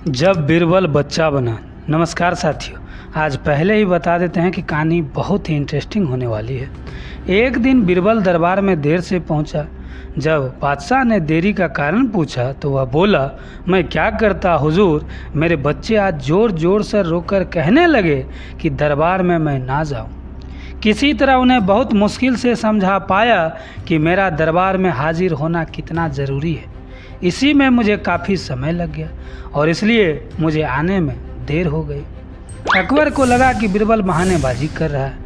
जब बीरबल बच्चा बना। नमस्कार साथियों, आज पहले ही बता देते हैं कि कहानी बहुत ही इंटरेस्टिंग होने वाली है। एक दिन बीरबल दरबार में देर से पहुंचा। जब बादशाह ने देरी का कारण पूछा तो वह बोला, मैं क्या करता हुजूर, मेरे बच्चे आज ज़ोर ज़ोर से रोकर कहने लगे कि दरबार में मैं ना जाऊं। किसी तरह उन्हें बहुत मुश्किल से समझा पाया कि मेरा दरबार में हाजिर होना कितना ज़रूरी है। इसी में मुझे काफ़ी समय लग गया और इसलिए मुझे आने में देर हो गई। अकबर को लगा कि बीरबल बहानेबाजी कर रहा है।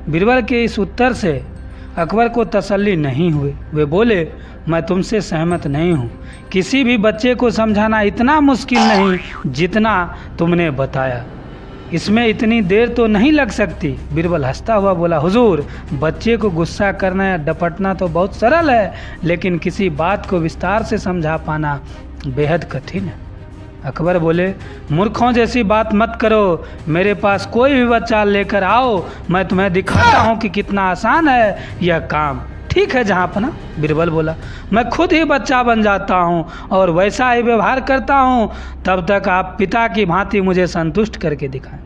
बीरबल के इस उत्तर से अकबर को तसल्ली नहीं हुई। वे बोले, मैं तुमसे सहमत नहीं हूँ। किसी भी बच्चे को समझाना इतना मुश्किल नहीं जितना तुमने बताया। इसमें इतनी देर तो नहीं लग सकती। बीरबल हंसता हुआ बोला, हुजूर, बच्चे को गुस्सा करना या डपटना तो बहुत सरल है, लेकिन किसी बात को विस्तार से समझा पाना बेहद कठिन है। अकबर बोले, मूर्खों जैसी बात मत करो। मेरे पास कोई भी बच्चा लेकर आओ, मैं तुम्हें दिखाता हूँ कि कितना आसान है यह काम। ठीक है जहाँपना, बीरबल बोला, मैं खुद ही बच्चा बन जाता हूँ और वैसा ही व्यवहार करता हूँ। तब तक आप पिता की भांति मुझे संतुष्ट करके दिखाएं।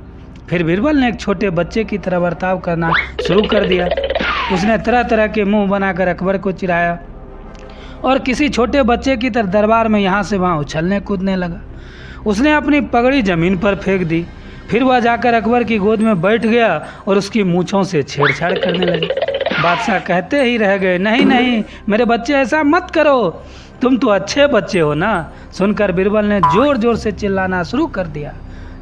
फिर बीरबल ने एक छोटे बच्चे की तरह बर्ताव करना शुरू कर दिया। उसने तरह तरह के मुंह बनाकर अकबर को चिढ़ाया और किसी छोटे बच्चे की तरह दरबार में यहाँ से वहाँ उछलने कूदने लगा। उसने अपनी पगड़ी ज़मीन पर फेंक दी। फिर वह जाकर अकबर की गोद में बैठ गया और उसकी मूँछों से छेड़छाड़ करने लगे। बादशाह कहते ही रह गए, नहीं नहीं मेरे बच्चे, ऐसा मत करो, तुम तो अच्छे बच्चे हो ना। सुनकर बीरबल ने ज़ोर ज़ोर से चिल्लाना शुरू कर दिया।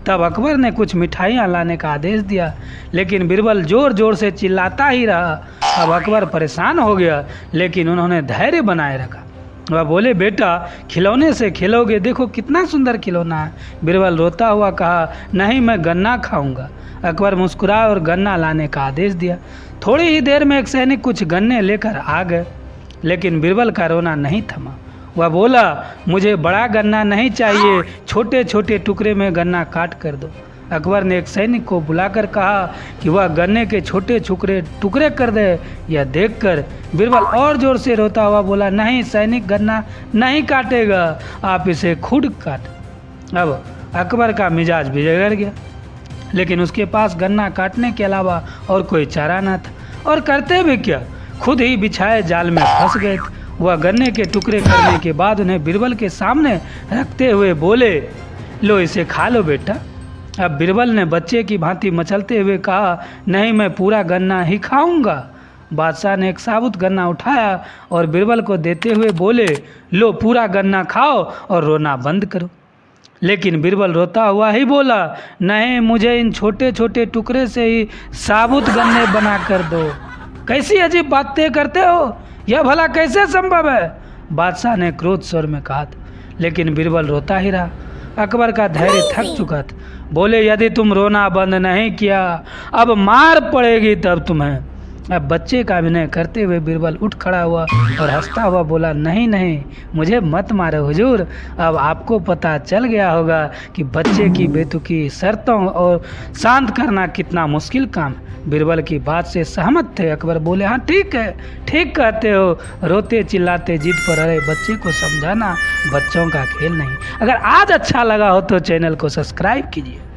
तब अकबर ने कुछ मिठाइयाँ लाने का आदेश दिया, लेकिन बीरबल ज़ोर ज़ोर से चिल्लाता ही रहा। अब अकबर परेशान हो गया, लेकिन उन्होंने धैर्य बनाए रखा। वह बोले, बेटा, खिलौने से खेलोगे, देखो कितना सुंदर खिलौना है। बीरबल रोता हुआ कहा, नहीं, मैं गन्ना खाऊंगा। अकबर मुस्कुराए और गन्ना लाने का आदेश दिया। थोड़ी ही देर में एक सैनिक कुछ गन्ने लेकर आ गए, लेकिन बीरबल का रोना नहीं थमा। वह बोला, मुझे बड़ा गन्ना नहीं चाहिए, छोटे छोटे टुकड़े में गन्ना काट कर दो। अकबर ने एक सैनिक को बुलाकर कहा कि वह गन्ने के छोटे टुकड़े कर दे। यह देखकर बीरबल और जोर से रोता हुआ बोला, नहीं, सैनिक गन्ना नहीं काटेगा, आप इसे खुद काट। अब अकबर का मिजाज बिगड़ गया, लेकिन उसके पास गन्ना काटने के अलावा और कोई चारा न था। और करते भी क्या, खुद ही बिछाए जाल में फंस गए थे। वह गन्ने के टुकड़े करने के बाद उन्हें बीरबल के सामने रखते हुए बोले, लो इसे खा लो बेटा। अब बीरबल ने बच्चे की भांति मचलते हुए कहा, नहीं, मैं पूरा गन्ना ही खाऊंगा। बादशाह ने एक साबुत गन्ना उठाया और बीरबल को देते हुए बोले, लो पूरा गन्ना खाओ और रोना बंद करो। लेकिन बीरबल रोता हुआ ही बोला, नहीं, मुझे इन छोटे छोटे टुकड़े से ही साबुत गन्ने बना कर दो। कैसी अजीब बातें करते हो, यह भला कैसे संभव है? बादशाह ने क्रोध स्वर में कहा था, लेकिन बीरबल रोता ही रहा। अकबर का धैर्य थक चुका था। बोले, यदि तुम रोना बंद नहीं किया, अब मार पड़ेगी तब तुम्हें। अब बच्चे का अभिनय करते हुए बीरबल उठ खड़ा हुआ और हंसता हुआ बोला, नहीं नहीं, मुझे मत मारो हुजूर। अब आपको पता चल गया होगा कि बच्चे की बेतुकी शर्तों और शांत करना कितना मुश्किल काम है। बीरबल की बात से सहमत थे। अकबर बोले, हाँ ठीक है, ठीक कहते हो। रोते चिल्लाते जिद पर अड़े बच्चे को समझाना बच्चों का खेल नहीं। अगर आज अच्छा लगा हो तो चैनल को सब्सक्राइब कीजिए।